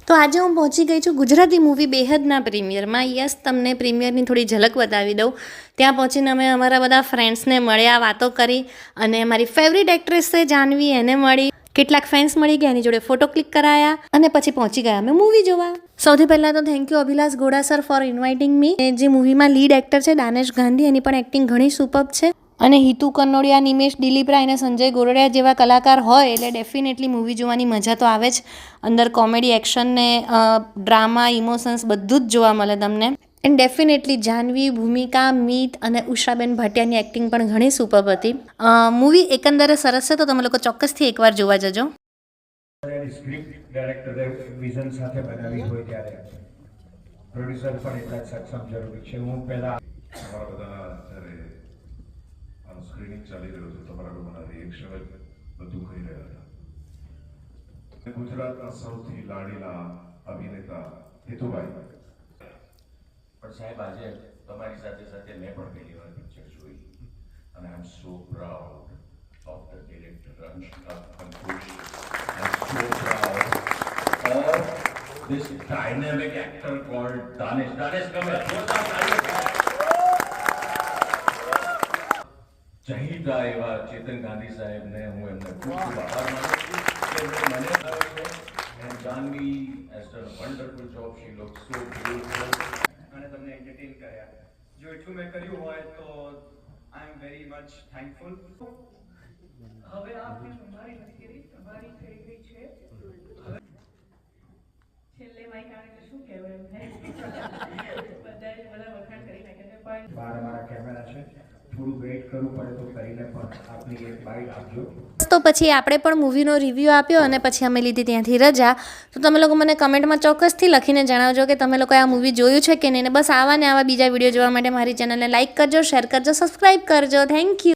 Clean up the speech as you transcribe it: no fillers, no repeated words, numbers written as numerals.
તો આજે હું પહોંચી ગઈ છું ગુજરાતી મૂવી બેહદના પ્રીમિયરમાં. યસ, તમને પ્રીમિયરની થોડી ઝલક બતાવી દઉં. ત્યાં પહોંચીને અમે અમારા બધા ફ્રેન્ડ્સને મળ્યા, વાતો કરી અને મારી ફેવરિટ એક્ટ્રેસ છે જાહ્નવી, એને મળી. કેટલાક ફેન્સ મળી ગયા, એની જોડે ફોટો ક્લિક કરાયા અને પછી પહોંચી ગયા અમે મૂવી જોવા. સૌથી પહેલાં તો થેન્ક યુ અભિલાષ ઘોડા સર ફોર ઇન્વાઇટિંગ મી. જે મૂવીમાં લીડ એક્ટર છે દાનેશ ગાંધી, એની પણ એક્ટિંગ ઘણી સુપર્બ છે. અને હિતુ કનોડિયા, નિમેશ દિલીપરા અને સંજય ગોરડિયા જેવા કલાકાર હોય એટલે ડેફિનેટલી મૂવી જોવાની મજા તો આવે જ. અંદર કોમેડી, એક્શન ને ડ્રામા, ઇમોશન્સ બધું જ જોવા મળે તમને. એન્ડ ડેફિનેટલી જાહ્નવી, ભૂમિકા, મીત અને ઉષાબેન ભાટિયાની એક્ટિંગ પણ ઘણી સુપર્બ હતી. મૂવી એકંદરે સરસ છે, તો તમે લોકો ચોક્કસથી એકવાર જોવા જજો. સ્ક્રિપ્ટ ડાયરેક્ટરે વિઝન સાથે બનાવી હોય ત્યારે પ્રોડ્યુસર પણ એટલા જ સક્ષમ જરૂરી છે. હું પહેલા તમારા બધાના જ્યારે આનું સ્ક્રીનિંગ ચાલી રહ્યું હતું, તમારા લોકોના રિએક્શન બધું કહી રહ્યા હતા. ગુજરાતના સૌથી લાડીલા અભિનેતા હિતુભાઈ. પણ સાહેબ, આજે તમારી સાથે સાથે મેં પણ પહેલી વાર પિક્ચર જોઈ અને I am so proud of the director Anshika Kankoli. I am so proud of this dynamic actor called Danesh. Danesh, come here. ચહીતા એવા ચેતન ગાંધી સાહેબને હું એમને ખૂબ ખૂબ આભાર માનું છું કે એમણે મને કહ્યું છે. And Jahnavi has done a wonderful job. She looks so beautiful. અને તમને એન્ટરટેન કર્યા. જો એટલું મેં કર્યું હોય તો આઈ એમ વેરી મચ થેન્કફુલ. હવે આપને તમારી નથી કરી, તમારી થઈ ગઈ છે. છેલ્લે મારી કારણે શું કહેવાય એમને બધા વખાણ કરી નાખે છે. પણ બાર મારા કેમેરા છે, થોડું વેઇટ કરવું પડે તો કરીને પણ આપની એક બાઈટ આપજો. તો પછી આપણે પણ મૂવીનો રિવ્યૂ આપ્યો અને પછી અમે લીધી ત્યાંથી રજા. તો તમે લોકો મને કમેન્ટમાં ચોક્કસથી લખીને જણાવજો કે તમે લોકો આ મૂવી જોયું છે કે નહીં. ને બસ આવા ને આવા બીજા વિડીયો જોવા માટે મારી ચેનલને લાઇક કરજો, શેર કરજો, સબસ્ક્રાઈબ કરજો. Thank you.